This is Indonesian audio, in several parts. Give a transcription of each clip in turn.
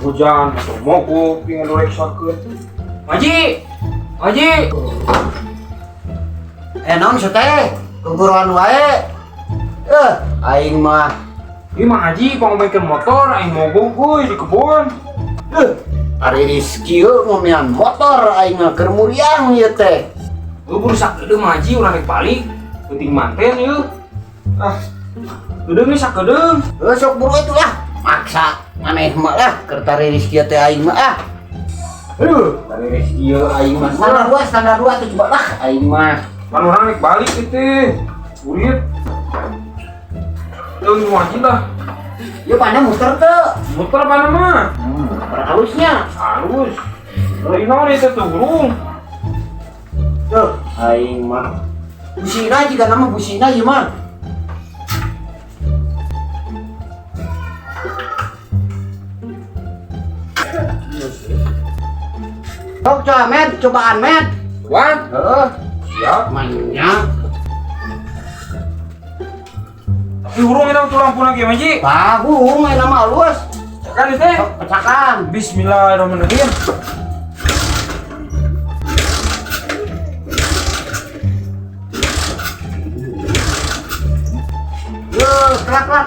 Hujan, mogok, pengen reksakeun. Maji, Maji. Naon teh? Keguruan wae. Aing mah. Ieu mah Haji pangomikeun motor, aing mogok euy di kebun. Ari Rizky ngomean motor aing mah keur muriang ieu teh. Buru sakedeung Haji urang rek balik. Penting manten ieu. Gedeung sak gedeung. Sok buru itu lah. Maksa maneh mah lah keur tari Rizky teh aing mah. Tari Rizky aing mah standar 2 tuh coba lah aing mah. Kan urang rek balik teh. Urit. Deung Haji lah. Ieu pana muter teu. Motor apa nama? Muter halusnya. Halus. Lain naon eta tuh burung. Aing mah. Busina juga nama busina ieu mah. Sok coba met, cobaan met. Wan? Siap. Mainnya. Tapi urung itu tulang punah kieu Maji. Bagus, main nama halus. Kan teh. Sok pecakan. Bismillahirrahmanirrahim.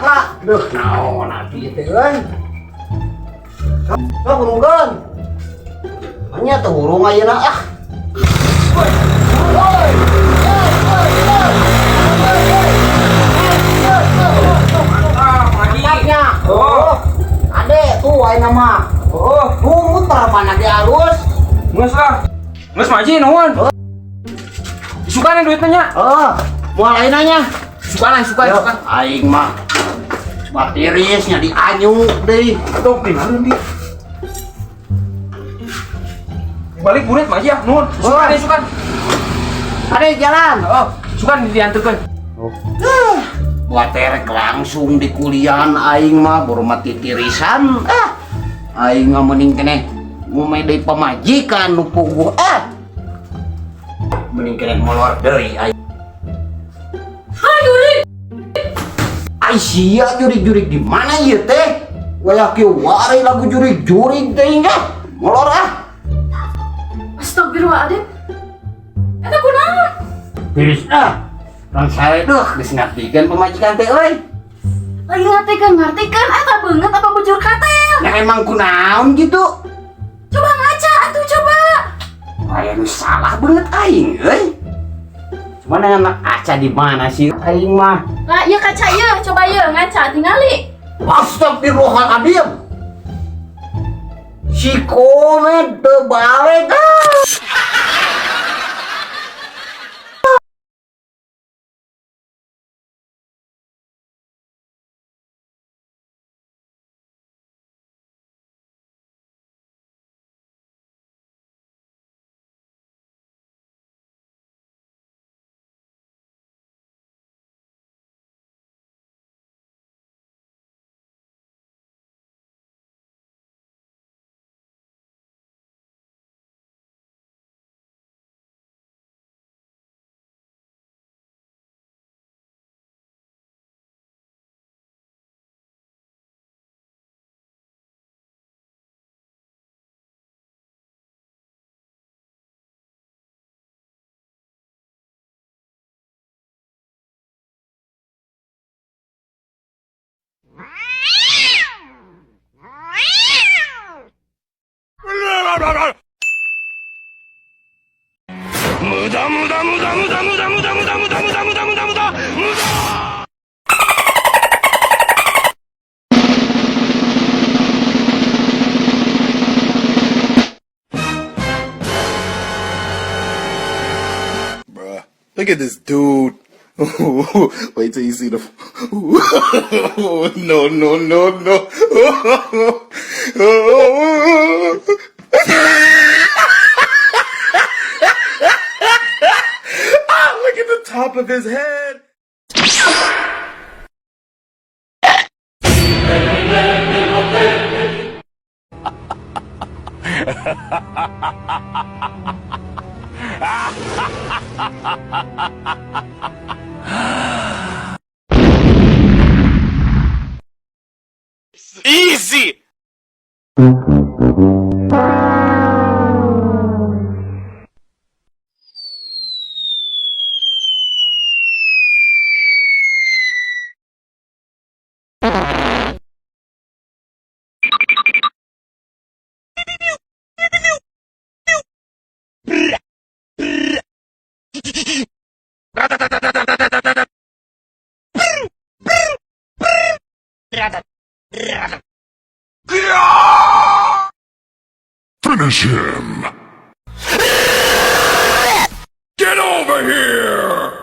Klak. Duh, naon atuh ieu teh euy. Sok urungkeun. Hanya teu urung ayeuna ah. Mantap, Maji. Mantapnya. Oh. Ade tuh ayeuna mah. Muter mana di halus. Geus lah. Geus Maji nuhun. Suka nih duitnya. Moal ayeuna. Suka. Aing mah batirisnya dianyu deui. Tuh, di mana dia? Balik burit Maji ya, nuhun. Suka. Ade jalan. Suka diantarkeun. Buat terek langsung di kuliahan aing mah baru mati tirisan. Aing mah mending keneh ngomeh deui pamajikan nu puguh. Mending keneh molor deui aing. Ai sia jurig-jurig di mana ieu teh? Wayah kieu wari lagu jurig-jurig teh enggak. Molor Astagfirullahaladzim. Eta kunaon? Tiris Rang saya geus ngartikeun pamajikan teh euy. Lagi ngartikeun eta beungeut apa bujur katel? Ya emang kunaon gitu. Coba ngaca atuh coba. Aya nu salah banget aing euy. Cuman anak aca di mana sih aing mah? Lah ieu kaca ieu, coba ieu ngaca tingali. Astagfirullahaladzim. Si komet teu balik Bruh, look at this dude. Wait till you see the. No. Look at the top of his head. Easy! Finish him! Get over here!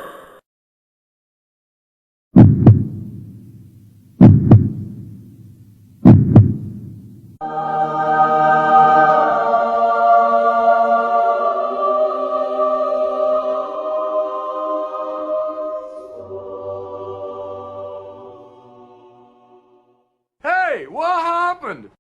Hey, what happened?